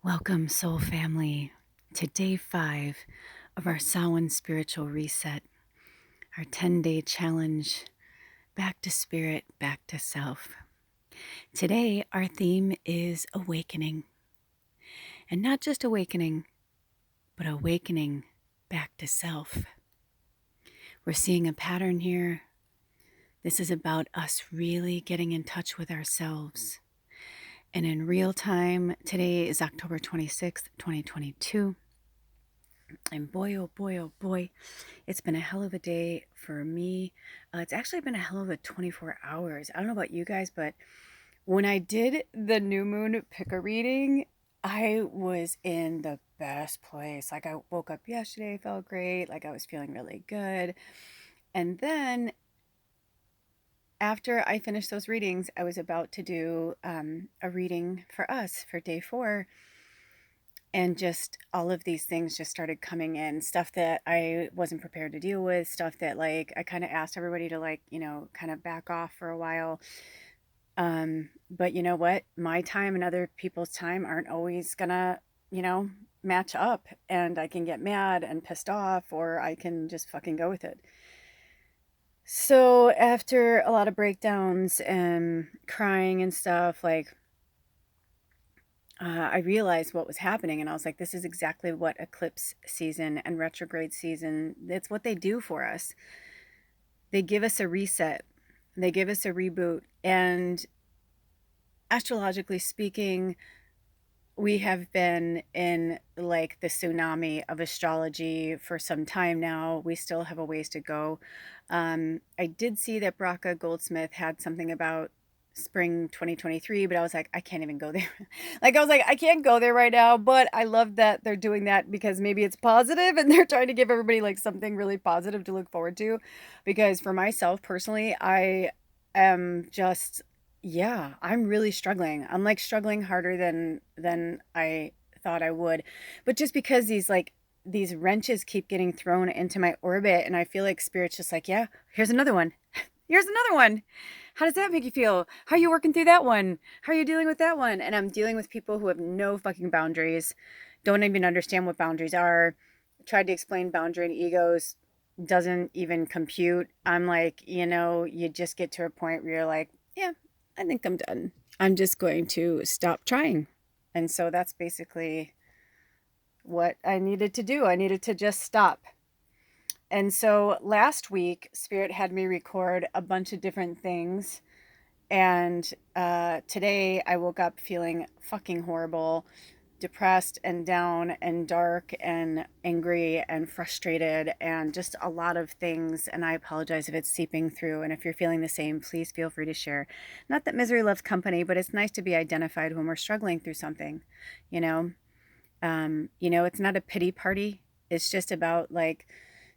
Welcome, soul family, to day 5 of our Samhain spiritual reset, our 10-day challenge, back to spirit, back to self. Today, our theme is awakening. And not just awakening, but awakening back to self. We're seeing a pattern here. This is about us really getting in touch with ourselves. And in real time, today is October 26th, 2022. And boy, oh boy, oh boy, it's been a hell of a day for me. It's actually been a hell of a 24 hours. I don't know about you guys, but when I did the new moon picker reading, I was in the best place. Like, I woke up yesterday, felt great. Like, I was feeling really good. And then after I finished those readings, I was about to do a reading for us for day 4. And just all of these things just started coming in, stuff that I wasn't prepared to deal with, stuff that, like, I kind of asked everybody to, like, kind of back off for a while. But you know what? My time and other people's time aren't always gonna, match up. And I can get mad and pissed off, or I can just fucking go with it. So after a lot of breakdowns and crying and stuff, like, I realized what was happening, and I was like, this is exactly what eclipse season and retrograde season, it's what they do for us. They give us a reset. They give us a reboot. And astrologically speaking, we have been in, like, the tsunami of astrology for some time now. We still have a ways to go. I did see that Braca Goldsmith had something about spring 2023, but I was like, I can't even go there. Like, I was like, I can't go there right now, but I love that they're doing that because maybe it's positive and they're trying to give everybody, like, something really positive to look forward to. Because for myself personally, I am just, yeah, I'm really struggling. I'm, like, struggling harder than I thought I would. But just because these wrenches keep getting thrown into my orbit, and I feel like spirit's just like, yeah, here's another one. Here's another one. How does that make you feel? How are you working through that one? How are you dealing with that one? And I'm dealing with people who have no fucking boundaries, don't even understand what boundaries are. Tried to explain boundary and egos, doesn't even compute. I'm like, you just get to a point where you're like, yeah, I think I'm done. I'm just going to stop trying. And so that's basically what I needed to do. I needed to just stop. And so last week, Spirit had me record a bunch of different things. And today I woke up feeling fucking horrible, depressed and down and dark and angry and frustrated and just a lot of things. And I apologize if it's seeping through. And if you're feeling the same, please feel free to share. Not that misery loves company, but it's nice to be identified when we're struggling through something, you know? It's not a pity party. It's just about, like,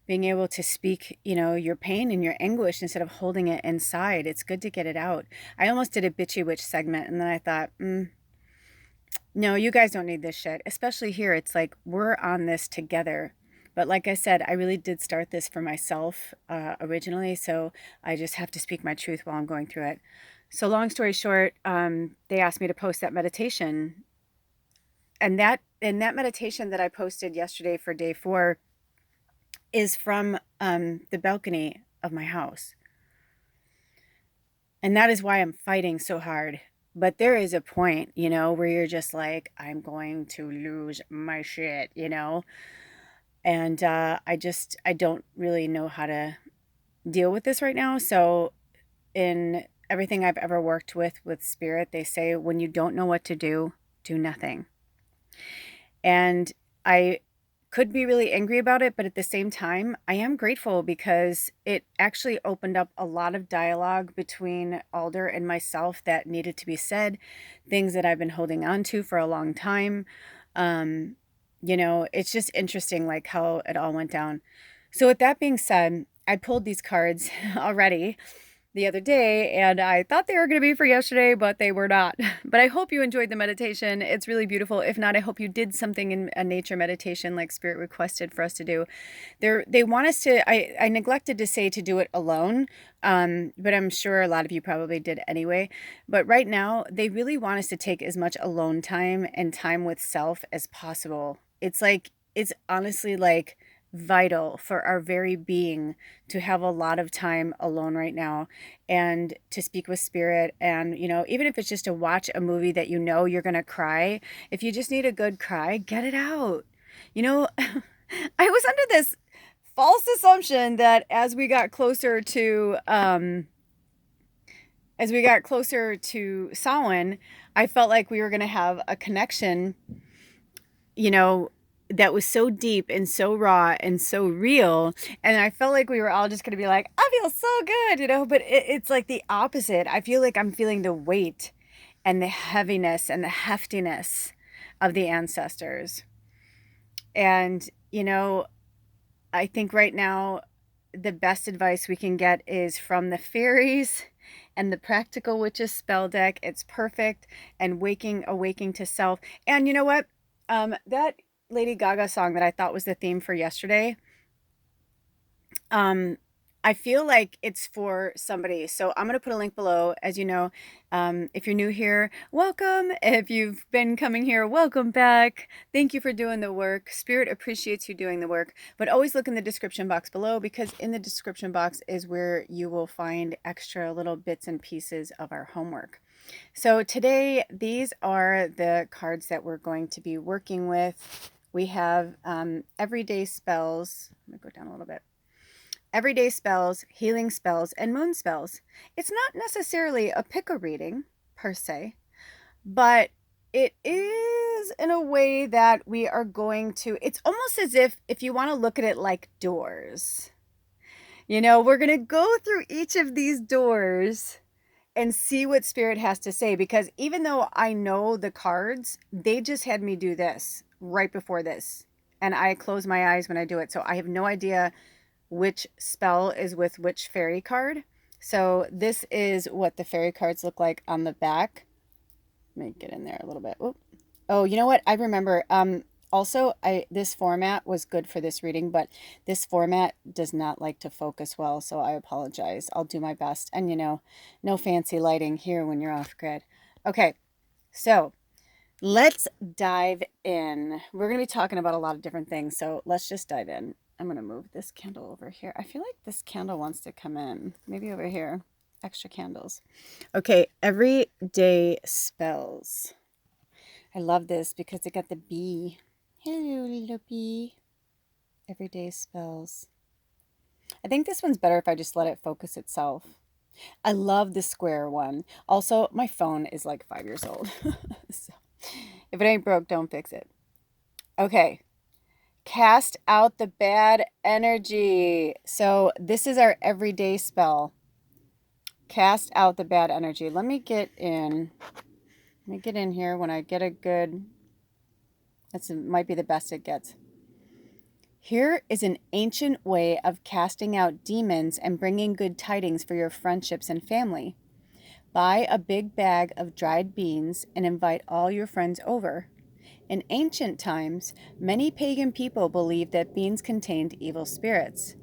being able to speak, your pain and your anguish instead of holding it inside. It's good to get it out. I almost did a bitchy witch segment, and then I thought, no, you guys don't need this shit. Especially here, it's like we're on this together. But like I said, I really did start this for myself originally, so I just have to speak my truth while I'm going through it. So long story short, they asked me to post that meditation, and that meditation that I posted yesterday for day 4 is from the balcony of my house. And that is why I'm fighting so hard. But there is a point, where you're just like, I'm going to lose my shit, And I don't really know how to deal with this right now. So in everything I've ever worked with spirit, they say, when you don't know what to do nothing. And I could be really angry about it, but at the same time, I am grateful because it actually opened up a lot of dialogue between Alder and myself that needed to be said, things that I've been holding on to for a long time. It's just interesting, like, how it all went down. So with that being said, I pulled these cards already, the other day, and I thought they were going to be for yesterday, but they were not. But I hope you enjoyed the meditation. It's really beautiful. If not, I hope you did something in a nature meditation like Spirit requested for us to do. They want us to, I neglected to say to do it alone, but I'm sure a lot of you probably did anyway. But right now, they really want us to take as much alone time and time with self as possible. It's honestly like vital for our very being to have a lot of time alone right now and to speak with spirit. And even if it's just to watch a movie that you're going to cry, if you just need a good cry, get it out. you know I was under this false assumption that as we got closer to Samhain, I felt like we were going to have a connection, you know, that was so deep and so raw and so real. And I felt like we were all just going to be like, I feel so good. But it's like the opposite. I feel like I'm feeling the weight and the heaviness and the heftiness of the ancestors. And, I think right now the best advice we can get is from the fairies and the Practical Witches spell deck. It's perfect. And awaking to self. And you know what? That Lady Gaga song that I thought was the theme for yesterday, um, I feel like it's for somebody. So I'm going to put a link below. As you know, if you're new here, welcome. If you've been coming here, welcome back. Thank you for doing the work. Spirit appreciates you doing the work. But always look in the description box below, because in the description box is where you will find extra little bits and pieces of our homework. So today, these are the cards that we're going to be working with. We have everyday spells. Let me go down a little bit. Everyday spells, healing spells, and moon spells. It's not necessarily a pickle reading, per se, but it is in a way that we are going to, it's almost as if you want to look at it like doors. We're going to go through each of these doors and see what Spirit has to say, because even though I know the cards, they just had me do this right before this, and I close my eyes when I do it, so I have no idea which spell is with which fairy card. So this is what the fairy cards look like on the back. Let me get in there a little bit. Oh, you know what? I remember. Also, this format was good for this reading, but this format does not like to focus well, so I apologize. I'll do my best. And no fancy lighting here when you're off grid. Okay, so let's dive in. We're going to be talking about a lot of different things, so let's just dive in. I'm going to move this candle over here. I feel like this candle wants to come in. Maybe over here. Extra candles. Okay, everyday spells. I love this because it got the bee. Hello, little bee. Everyday spells. I think this one's better if I just let it focus itself. I love the square one. Also, my phone is like 5 years old. So, if it ain't broke, don't fix it. Okay. Cast out the bad energy. So this is our everyday spell. Cast out the bad energy. Let me get in here when I get a good, might be the best it gets. Here is an ancient way of casting out demons and bringing good tidings for your friendships and family. Buy a big bag of dried beans and invite all your friends over. In ancient times, many pagan people believed that beans contained evil spirits.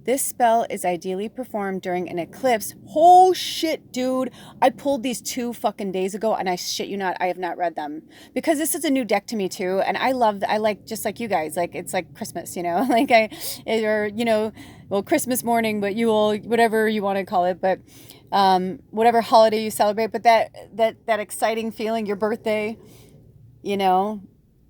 This spell is ideally performed during an eclipse. Oh shit, dude. I pulled these 2 fucking days ago, and I shit you not, I have not read them. Because this is a new deck to me too, and I like, just like you guys, like, it's like Christmas, Christmas morning, but you will, whatever you want to call it, but whatever holiday you celebrate, but that exciting feeling, your birthday,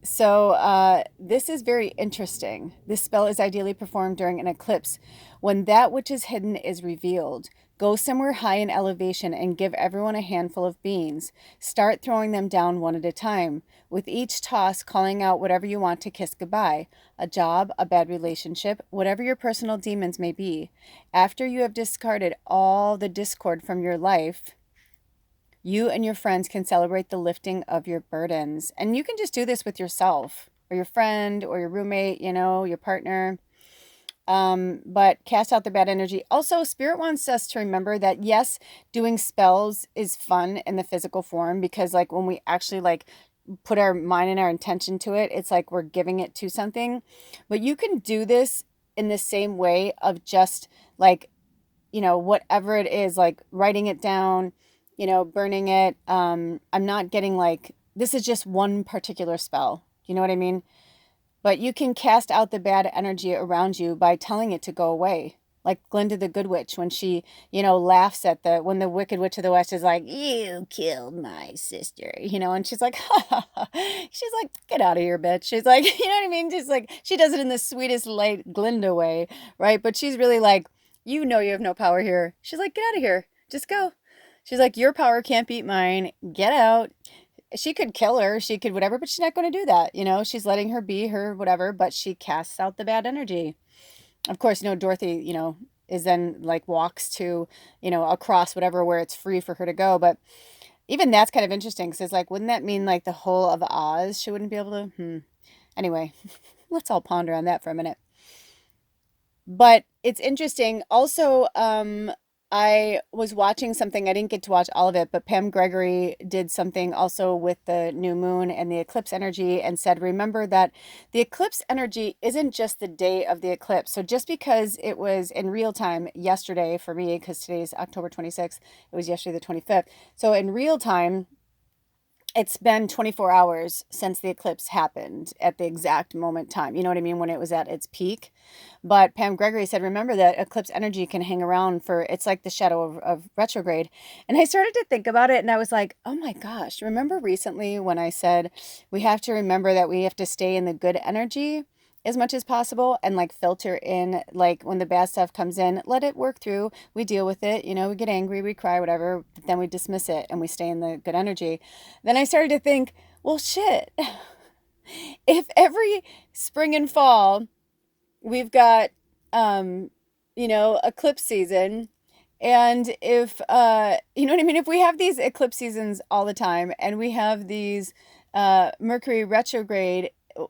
So this is very interesting. This spell is ideally performed during an eclipse. When that which is hidden is revealed, go somewhere high in elevation and give everyone a handful of beans. Start throwing them down one at a time, with each toss calling out whatever you want to kiss goodbye, a job, a bad relationship, whatever your personal demons may be. After you have discarded all the discord from your life, you and your friends can celebrate the lifting of your burdens. And you can just do this with yourself or your friend or your roommate, your partner. But cast out the bad energy. Also, Spirit wants us to remember that yes, doing spells is fun in the physical form, because like when we actually like put our mind and our intention to it, it's like we're giving it to something. But you can do this in the same way of just like, whatever it is, like writing it down, burning it. I'm not getting like, this is just one particular spell. You know what I mean? But you can cast out the bad energy around you by telling it to go away. Like Glinda the Good Witch, when she, laughs at when the Wicked Witch of the West is like, "You killed my sister," and she's like, ha, ha, ha. She's like, "Get out of here, bitch." She's like, you know what I mean? Just like, she does it in the sweetest, light Glinda way, right? But she's really like, you know, you have no power here. She's like, "Get out of here. Just go." She's like, "Your power can't beat mine. Get out." She could kill her, she could whatever, but she's not going to do that. She's letting her be her whatever, but she casts out the bad energy. Of course, Dorothy, is then like walks to, across whatever where it's free for her to go. But even that's kind of interesting because it's like, wouldn't that mean like the whole of Oz she wouldn't be able to? Anyway, let's all ponder on that for a minute. But it's interesting. Also, I was watching something. I didn't get to watch all of it, but Pam Gregory did something also with the new moon and the eclipse energy and said, remember that the eclipse energy isn't just the day of the eclipse. So just because it was in real time yesterday for me, because today's October 26th, it was yesterday the 25th. So in real time, it's been 24 hours since the eclipse happened at the exact moment time. You know what I mean? When it was at its peak. But Pam Gregory said, remember that eclipse energy can hang around for, it's like the shadow of retrograde. And I started to think about it and I was like, oh my gosh, remember recently when I said we have to remember that we have to stay in the good energy as much as possible and like filter in, like when the bad stuff comes in, let it work through. We deal with it, we get angry, we cry, whatever, but then we dismiss it and we stay in the good energy. Then I started to think, well, shit, if every spring and fall we've got, eclipse season, and if, you know what I mean? If we have these eclipse seasons all the time and we have these, Mercury retrograde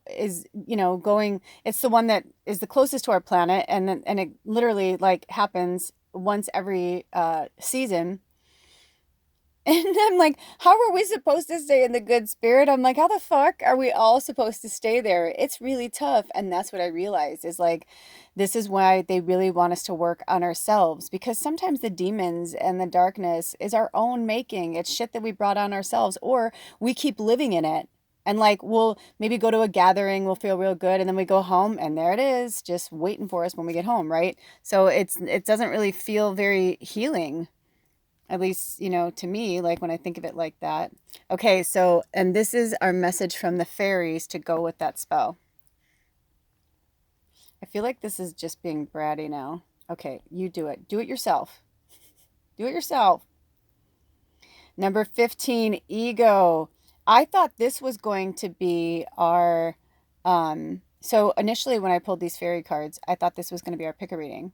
is, going, it's the one that is the closest to our planet. And it literally like happens once every, season. And I'm like, how are we supposed to stay in the good spirit? I'm like, how the fuck are we all supposed to stay there? It's really tough. And that's what I realized is like, this is why they really want us to work on ourselves, because sometimes the demons and the darkness is our own making. It's shit that we brought on ourselves, or we keep living in it. And like, we'll maybe go to a gathering, we'll feel real good. And then we go home and there it is, just waiting for us when we get home. Right. So it doesn't really feel very healing, at least, to me, like when I think of it like that. Okay, so, and this is our message from the fairies to go with that spell. I feel like this is just being bratty now. Okay, you do it. Do it yourself. Do it yourself. Number 15, ego. I thought this was going to be our, so initially when I pulled these fairy cards, I thought this was going to be our pick a reading.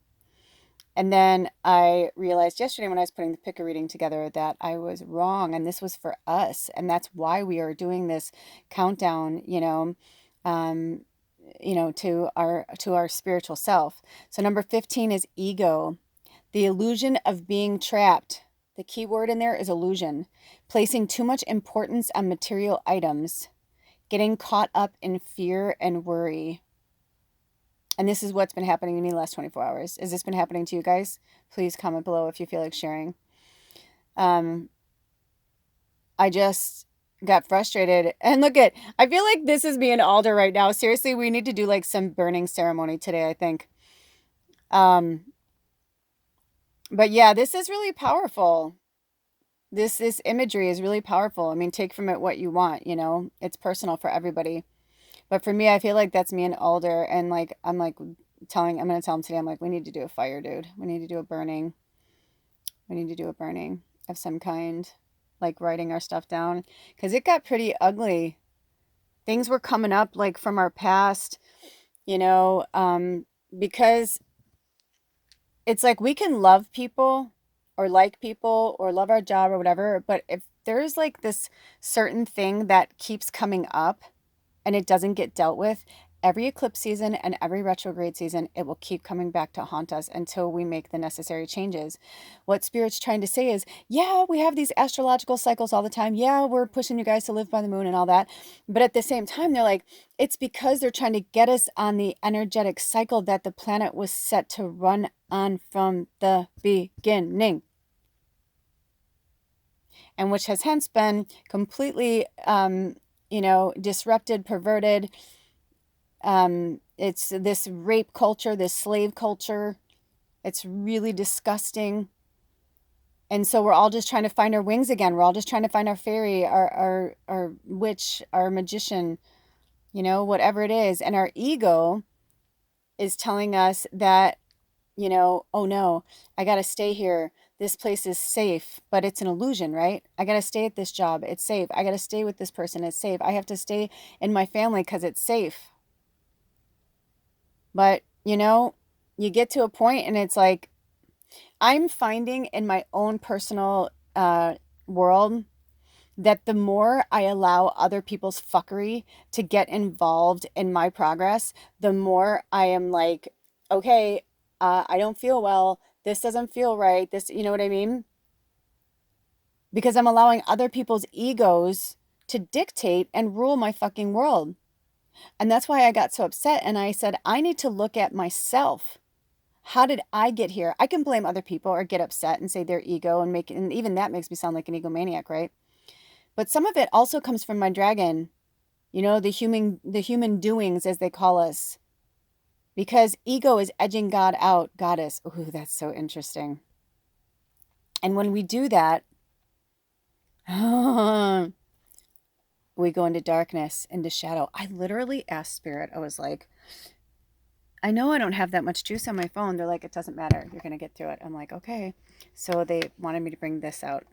And then I realized yesterday when I was putting the pick a reading together that I was wrong, and this was for us, and that's why we are doing this countdown, um, to our spiritual self. So number 15 is ego, the illusion of being trapped. The key word in there is illusion, placing too much importance on material items, getting caught up in fear and worry. And this is what's been happening to me the last 24 hours. Has this been happening to you guys? Please comment below if you feel like sharing. I just got frustrated. And look at, I feel like this is me and Alder right now. Seriously, we need to do like some burning ceremony today, I think. But yeah, this is really powerful. This imagery is really powerful. I mean, take from it what you want, it's personal for everybody. But for me, I feel like that's me and Alder. And like, I'm going to tell him today, I'm like, we need to do a fire, dude. We need to do a burning. We need to do a burning of some kind, like writing our stuff down. Because it got pretty ugly. Things were coming up like from our past, because it's like we can love people or like people or love our job or whatever. But if there's like this certain thing that keeps coming up and it doesn't get dealt with, every eclipse season and every retrograde season, it will keep coming back to haunt us until we make the necessary changes. What Spirit's trying to say is, yeah, we have these astrological cycles all the time. Yeah, we're pushing you guys to live by the moon and all that. But at the same time, they're like, it's because they're trying to get us on the energetic cycle that the planet was set to run on from the beginning. And which has hence been completely, disrupted, perverted. It's this rape culture, this slave culture. It's really disgusting. And so we're all just trying to find our wings again. We're all just trying to find our fairy, our witch, our magician, whatever it is. And our ego is telling us that, oh no, I got to stay here. This place is safe, but it's an illusion, right? I got to stay at this job. It's safe. I got to stay with this person. It's safe. I have to stay in my family because it's safe. But, you get to a point and it's like, I'm finding in my own personal world that the more I allow other people's fuckery to get involved in my progress, the more I am like, okay, I don't feel well. This doesn't feel right. This, you know what I mean? Because I'm allowing other people's egos to dictate and rule my fucking world. And that's why I got so upset. And I said, I need to look at myself. How did I get here? I can blame other people or get upset and say their ego and even that makes me sound like an egomaniac, right? But some of it also comes from my dragon, the human doings, as they call us. Because ego is edging God out, goddess. Ooh, that's so interesting. And when we do that, we go into darkness, into shadow. I literally asked Spirit, I was like, I know I don't have that much juice on my phone. They're like, it doesn't matter. You're going to get through it. I'm like, okay. So they wanted me to bring this out.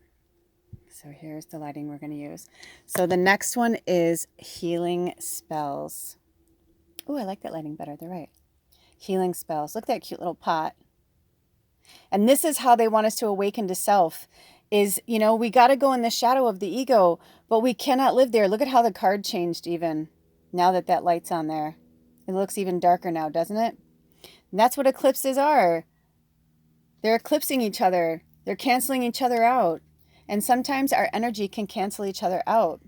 So here's the lighting we're going to use. So the next one is healing spells. Oh, I like that lighting better. They're right. Healing spells. Look at that cute little pot. And this is how they want us to awaken to self is, we got to go in the shadow of the ego, but we cannot live there. Look at how the card changed even now that light's on there. It looks even darker now, doesn't it? And that's what eclipses are. They're eclipsing each other. They're canceling each other out. And sometimes our energy can cancel each other out.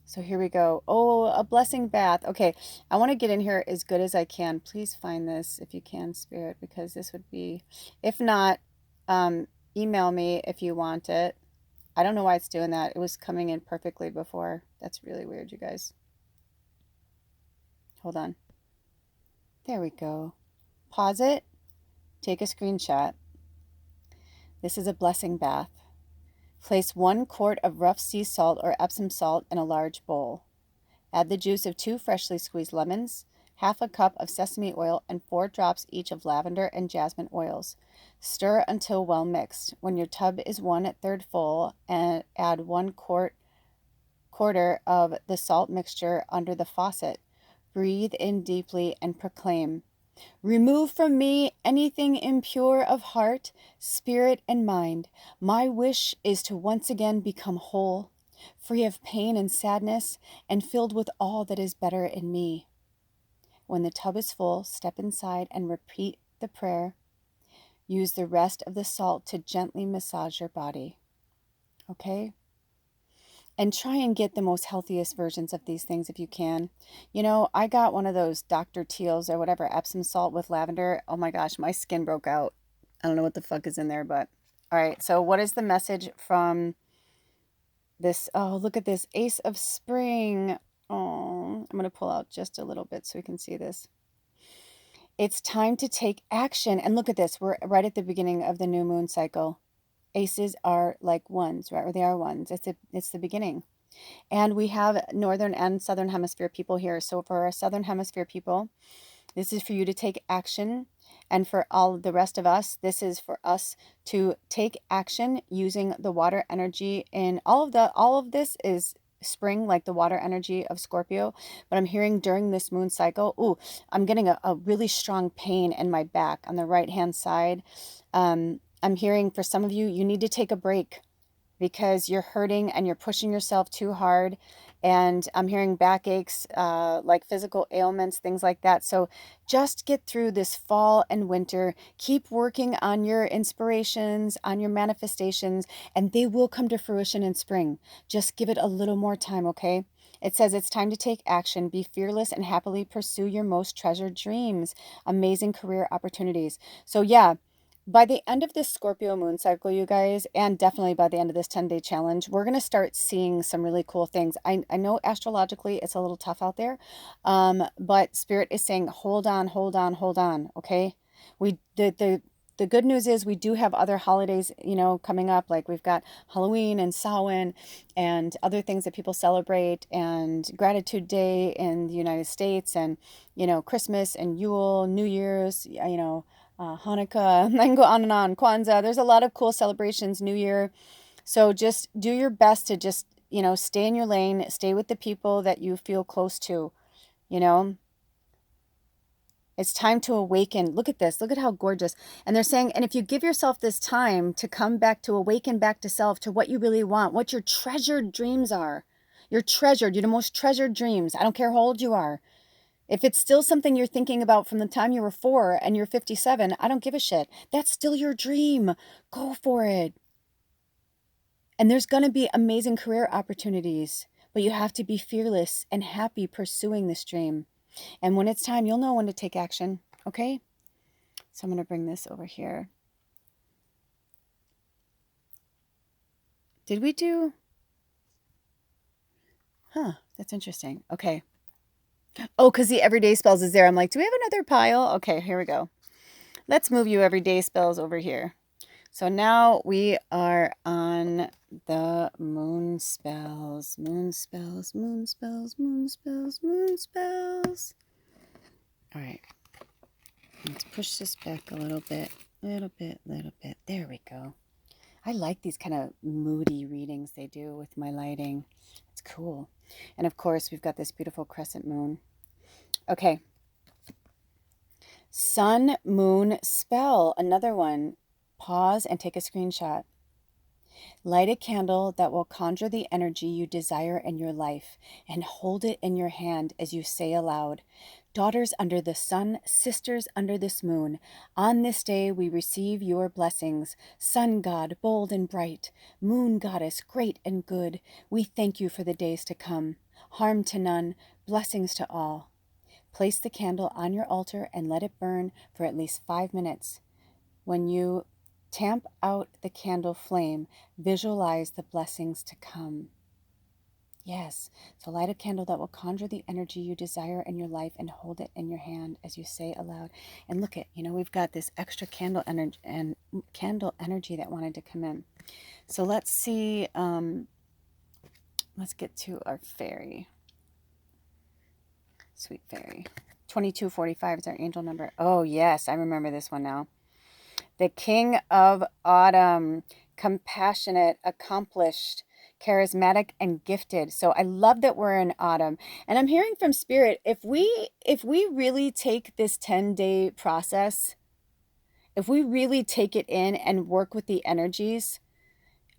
So here we go. Oh, a blessing bath. Okay, I want to get in here as good as I can. Please find this if you can, Spirit, because this would be, if not, email me if you want it. I don't know why it's doing that. It was coming in perfectly before. That's really weird, you guys. Hold on. There we go. Pause it. Take a screenshot. This is a blessing bath. Place 1 quart of rough sea salt or Epsom salt in a large bowl. Add the juice of 2 freshly squeezed lemons, half a cup of sesame oil, and 4 drops each of lavender and jasmine oils. Stir until well mixed. When your tub is 1/3 full, and add 1/4 of the salt mixture under the faucet. Breathe in deeply and proclaim, remove from me anything impure of heart, spirit, and mind. My wish is to once again become whole, free of pain and sadness, and filled with all that is better in me. When the tub is full, step inside and repeat the prayer. Use the rest of the salt to gently massage your body. Okay? And try and get the most healthiest versions of these things if you can. I got one of those Dr. Teal's or whatever Epsom salt with lavender. Oh my gosh, my skin broke out. I don't know what the fuck is in there, but all right. So what is the message from this? Oh, look at this Ace of Spring. Oh, I'm going to pull out just a little bit so we can see this. It's time to take action. And look at this. We're right at the beginning of the new moon cycle. Aces are like ones, right? Or they are ones. It's the beginning. And we have northern and southern hemisphere people here. So for our southern hemisphere people, this is for you to take action. And for all the rest of us, this is for us to take action using the water energy. And all of this is spring, like the water energy of Scorpio. But I'm hearing during this moon cycle, I'm getting a really strong pain in my back on the right hand side. I'm hearing for some of you, you need to take a break because you're hurting and you're pushing yourself too hard and I'm hearing backaches, like physical ailments, things like that. So just get through this fall and winter. Keep working on your inspirations, on your manifestations, and they will come to fruition in spring. Just give it a little more time, okay? It says it's time to take action, be fearless, and happily pursue your most treasured dreams, amazing career opportunities. So, yeah, by the end of this Scorpio moon cycle, you guys, and definitely by the end of this 10-day challenge, we're going to start seeing some really cool things. I know astrologically it's a little tough out there, but Spirit is saying, hold on, hold on, hold on, okay? The good news is we do have other holidays, coming up. Like we've got Halloween and Samhain and other things that people celebrate, and Gratitude Day in the United States, and, Christmas and Yule, New Year's, Hanukkah. I can go on and on. Kwanzaa. There's a lot of cool celebrations, New Year. So just do your best to just, stay in your lane, stay with the people that you feel close to, you know. It's time to awaken. Look at this. Look at how gorgeous. And they're saying, and if you give yourself this time to come back, to awaken back to self, to what you really want, what your treasured dreams are. You're treasured. You're the most treasured dreams. I don't care how old you are. If it's still something you're thinking about from the time you were 4 and you're 57, I don't give a shit. That's still your dream. Go for it. And there's going to be amazing career opportunities, but you have to be fearless and happy pursuing this dream. And when it's time, you'll know when to take action. Okay? So I'm going to bring this over here. Did we do? That's interesting. Okay. Oh, because the everyday spells is there. I'm like, do we have another pile? Okay, here we go. Let's move you everyday spells over here. So now we are on the moon spells. Moon spells, moon spells, moon spells, moon spells. All right. Let's push this back a little bit. Little bit. There we go. I like these kind of moody readings they do with my lighting. It's cool. And of course, we've got this beautiful crescent moon. Okay. Sun, moon, spell. Another one. Pause and take a screenshot. Light a candle that will conjure the energy you desire in your life and hold it in your hand as you say aloud, daughters under the sun, sisters under this moon, on this day we receive your blessings. Sun god, bold and bright, moon goddess, great and good, we thank you for the days to come. Harm to none, blessings to all. Place the candle on your altar and let it burn for at least 5 minutes. When you tamp out the candle flame, visualize the blessings to come. Yes, so light a candle that will conjure the energy you desire in your life and hold it in your hand as you say aloud. And look at, we've got this extra candle energy that wanted to come in. So let's see, let's get to our fairy. Sweet fairy. 2245 is our angel number. Oh yes, I remember this one now. The King of Autumn, compassionate, accomplished, charismatic, and gifted. So I love that we're in autumn. And I'm hearing from Spirit, if we really take this 10-day process, if we really take it in and work with the energies,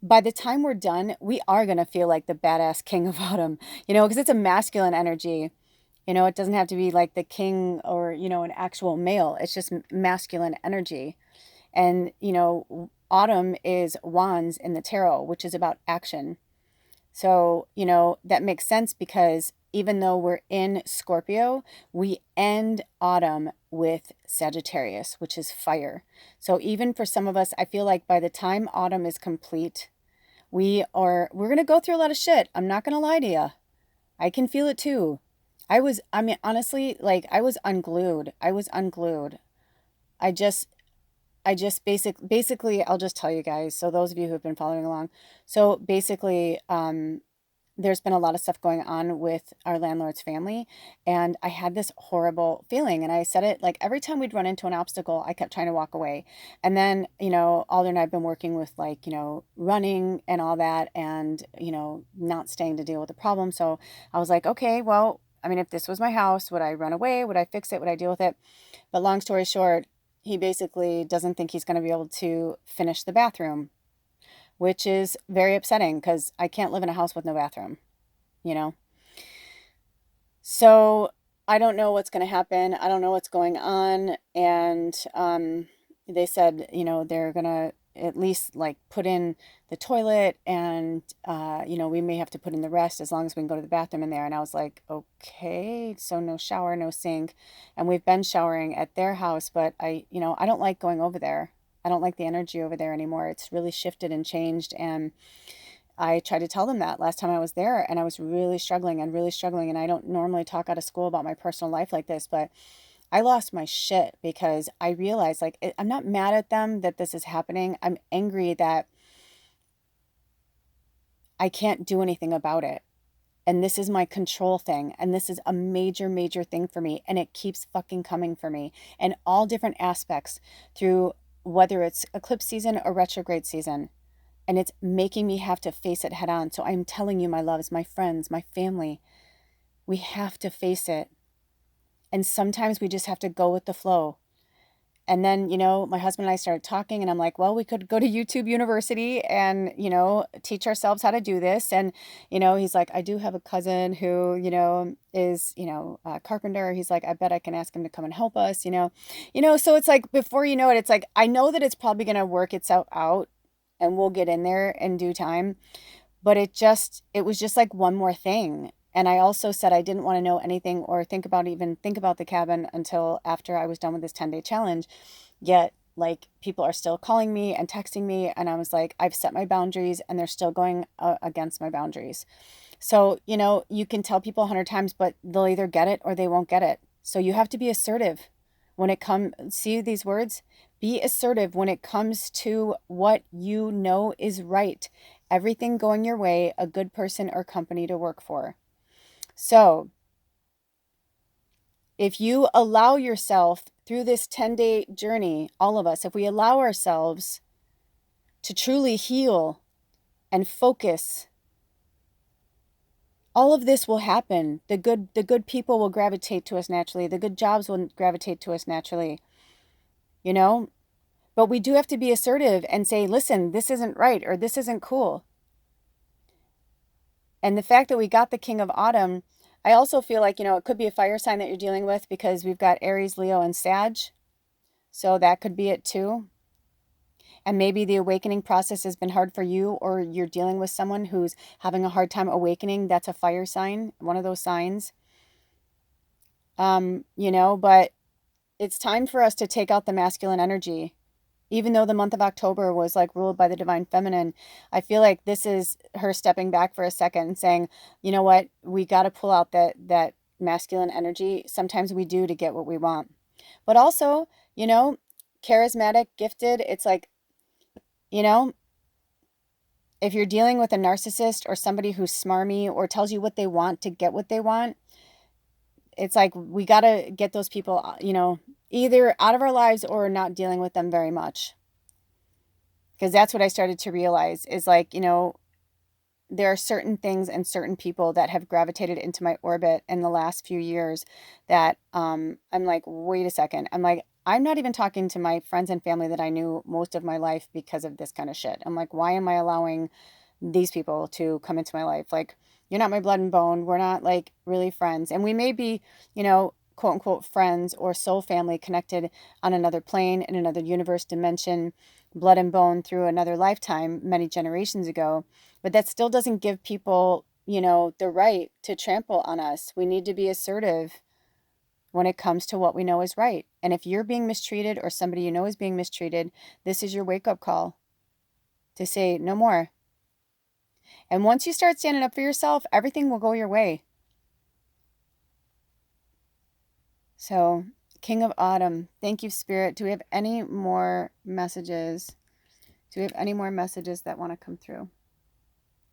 by the time we're done, we are going to feel like the badass King of Autumn, because it's a masculine energy. It doesn't have to be like the king or, an actual male. It's just masculine energy. And, autumn is wands in the tarot, which is about action. So, that makes sense because even though we're in Scorpio, we end autumn with Sagittarius, which is fire. So even for some of us, I feel like by the time autumn is complete, we're going to go through a lot of shit. I'm not going to lie to you. I can feel it too. Honestly, like I was unglued. I just basically, I'll just tell you guys. So those of you who have been following along. So basically, there's been a lot of stuff going on with our landlord's family. And I had this horrible feeling. And I said it like every time we'd run into an obstacle, I kept trying to walk away. And then, Alder and I have been working with running and all that and, not staying to deal with the problem. So I was like, okay, well, if this was my house, would I run away? Would I fix it? Would I deal with it? But long story short, he basically doesn't think he's going to be able to finish the bathroom, which is very upsetting because I can't live in a house with no bathroom, So I don't know what's going to happen. I don't know what's going on. And they said, they're going to at least like put in the toilet and, we may have to put in the rest as long as we can go to the bathroom in there. And I was like, okay, so no shower, no sink. And we've been showering at their house, but I don't like going over there. I don't like the energy over there anymore. It's really shifted and changed. And I tried to tell them that last time I was there, and I was really struggling and really struggling. And I don't normally talk out of school about my personal life like this, but I lost my shit because I realized like I'm not mad at them that this is happening. I'm angry that I can't do anything about it. And this is my control thing. And this is a major, major thing for me. And it keeps fucking coming for me in all different aspects through whether it's eclipse season or retrograde season. And it's making me have to face it head on. So I'm telling you, my loves, my friends, my family, we have to face it. And sometimes we just have to go with the flow. And then, my husband and I started talking, and I'm like, well, we could go to YouTube University and, teach ourselves how to do this. And, he's like, I do have a cousin who, is, a carpenter. He's like, I bet I can ask him to come and help us. So it's like, before you know it, it's like, I know that it's probably going to work itself out and we'll get in there in due time. But it was just like one more thing. And I also said I didn't want to know anything or even think about the cabin until after I was done with this 10-day challenge. Yet, like, people are still calling me and texting me. And I was like, I've set my boundaries and they're still going against my boundaries. So, you can tell people 100 times, but they'll either get it or they won't get it. So you have to be assertive when it comes, see these words? Be assertive when it comes to what you know is right. Everything going your way, a good person or company to work for. So, if you allow yourself through this 10-day journey, all of us, if we allow ourselves to truly heal and focus, all of this will happen. The good people will gravitate to us naturally. The good jobs will gravitate to us naturally. But we do have to be assertive and say, listen, this isn't right or this isn't cool. And the fact that we got the King of Autumn, I also feel like, it could be a fire sign that you're dealing with because we've got Aries, Leo, and Sag. So that could be it too. And maybe the awakening process has been hard for you, or you're dealing with someone who's having a hard time awakening. That's a fire sign, one of those signs. But it's time for us to take out the masculine energy. Even though the month of October was like ruled by the divine feminine, I feel like this is her stepping back for a second and saying, you know what, we got to pull out that masculine energy. Sometimes we do to get what we want. But also, charismatic, gifted, it's like, if you're dealing with a narcissist or somebody who's smarmy or tells you what they want to get what they want, it's like we got to get those people, either out of our lives or not dealing with them very much. Because that's what I started to realize is like, there are certain things and certain people that have gravitated into my orbit in the last few years that I'm like, wait a second. I'm like, I'm not even talking to my friends and family that I knew most of my life because of this kind of shit. I'm like, why am I allowing these people to come into my life? Like, you're not my blood and bone. We're not like really friends. And we may be, quote unquote friends or soul family connected on another plane, in another universe, dimension, blood and bone through another lifetime many generations ago. But that still doesn't give people, the right to trample on us. We need to be assertive when it comes to what we know is right. And if you're being mistreated or somebody you know is being mistreated, this is your wake-up call to say no more. And once you start standing up for yourself, everything will go your way. So, King of Autumn, thank you, Spirit. Do we have any more messages? Do we have any more messages that want to come through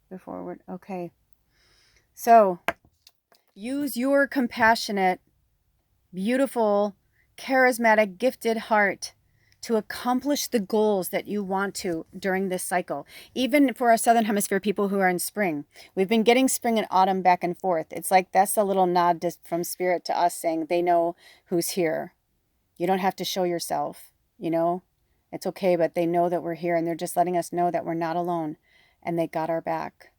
before we're okay? So, use your compassionate, beautiful, charismatic, gifted heart to accomplish the goals that you want to during this cycle. Even for our Southern Hemisphere people who are in spring, we've been getting spring and autumn back and forth. It's like that's a little nod from Spirit to us saying they know who's here. You don't have to show yourself, It's okay, but they know that we're here and they're just letting us know that we're not alone and they got our back.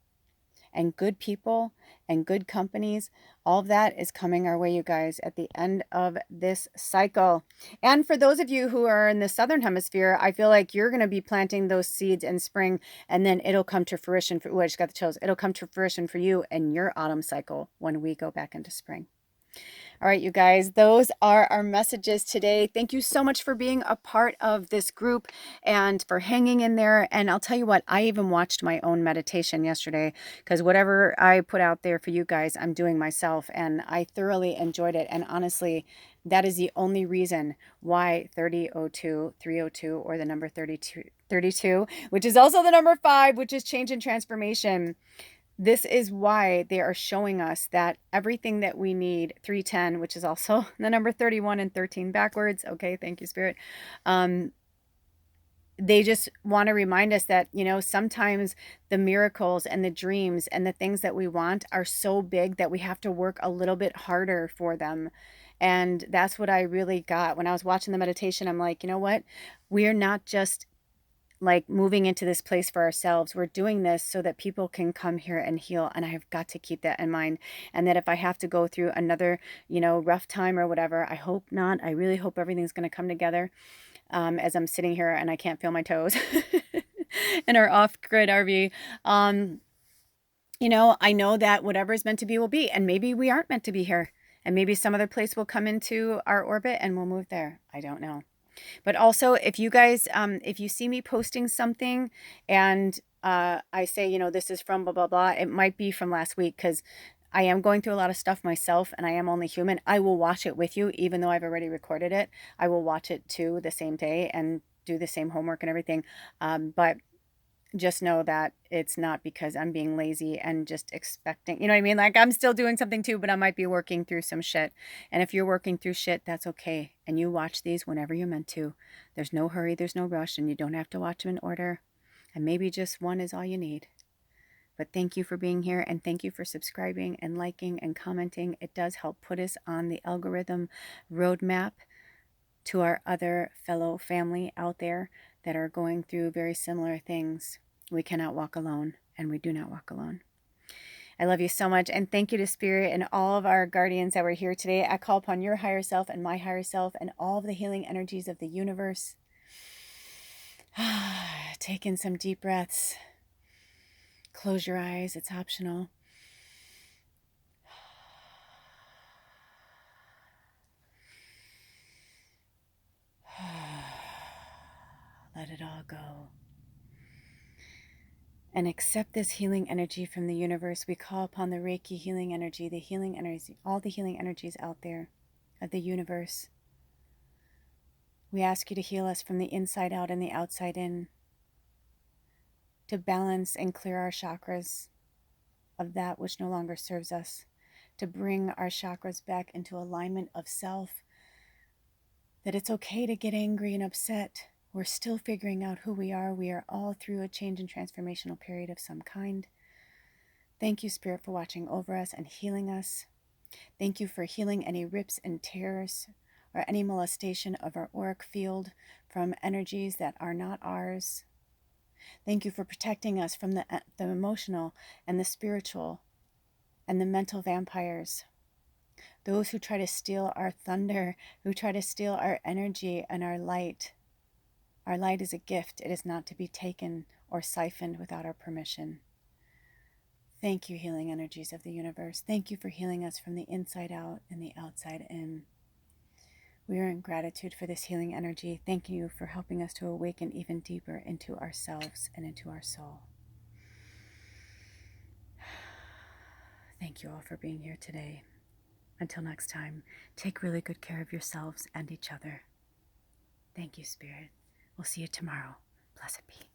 And good people, and good companies. All of that is coming our way, you guys, at the end of this cycle. And for those of you who are in the southern hemisphere, I feel like you're going to be planting those seeds in spring, and then it'll come to fruition for, I just got the chills. It'll come to fruition for you in your autumn cycle when we go back into spring. All right, you guys, those are our messages today. Thank you so much for being a part of this group and for hanging in there. And I'll tell you what, I even watched my own meditation yesterday, because whatever I put out there for you guys, I'm doing myself, and I thoroughly enjoyed it. And honestly, that is the only reason why 3002, 302, or the number 32, which is also the number 5, which is change and transformation. This is why they are showing us that everything that we need, 310, which is also the number 31 and 13 backwards. Okay, thank you, Spirit. They just want to remind us that, sometimes the miracles and the dreams and the things that we want are so big that we have to work a little bit harder for them. And that's what I really got when I was watching the meditation. I'm like, you know what? We are not just like moving into this place for ourselves. We're doing this so that people can come here and heal. And I have got to keep that in mind. And that if I have to go through another, rough time or whatever, I hope not. I really hope everything's going to come together as I'm sitting here and I can't feel my toes in our off-grid RV. I know that whatever is meant to be will be. And maybe we aren't meant to be here. And maybe some other place will come into our orbit and we'll move there. I don't know. But also, if you guys, if you see me posting something and I say, this is from blah, blah, blah, it might be from last week, because I am going through a lot of stuff myself and I am only human. I will watch it with you, even though I've already recorded it. I will watch it too the same day and do the same homework and everything. But just know that it's not because I'm being lazy and just expecting, you know what I mean? Like, I'm still doing something too, but I might be working through some shit. And if you're working through shit, that's okay. And you watch these whenever you're meant to. There's no hurry, there's no rush, and you don't have to watch them in order. And maybe just one is all you need. But thank you for being here, and thank you for subscribing and liking and commenting. It does help put us on the algorithm roadmap to our other fellow family out there that are going through very similar things. We cannot walk alone, and we do not walk alone. I love you so much, and thank you to Spirit and all of our guardians that were here today. I call upon your higher self and my higher self and all of the healing energies of the universe. Take in some deep breaths. Close your eyes, it's optional. Let it all go. And accept this healing energy from the universe. We call upon the Reiki healing energy, the healing energy, all the healing energies out there of the universe. We ask you to heal us from the inside out and the outside in, to balance and clear our chakras of that which no longer serves us, to bring our chakras back into alignment of self, that it's okay to get angry and upset. We're still figuring out who we are. We are all through a change and transformational period of some kind. Thank you, Spirit, for watching over us and healing us. Thank you for healing any rips and tears or any molestation of our auric field from energies that are not ours. Thank you for protecting us from the emotional and the spiritual and the mental vampires. Those who try to steal our thunder, who try to steal our energy and our light. Our light is a gift. It is not to be taken or siphoned without our permission. Thank you, healing energies of the universe. Thank you for healing us from the inside out and the outside in. We are in gratitude for this healing energy. Thank you for helping us to awaken even deeper into ourselves and into our soul. Thank you all for being here today. Until next time, take really good care of yourselves and each other. Thank you, Spirit. We'll see you tomorrow. Blessed be.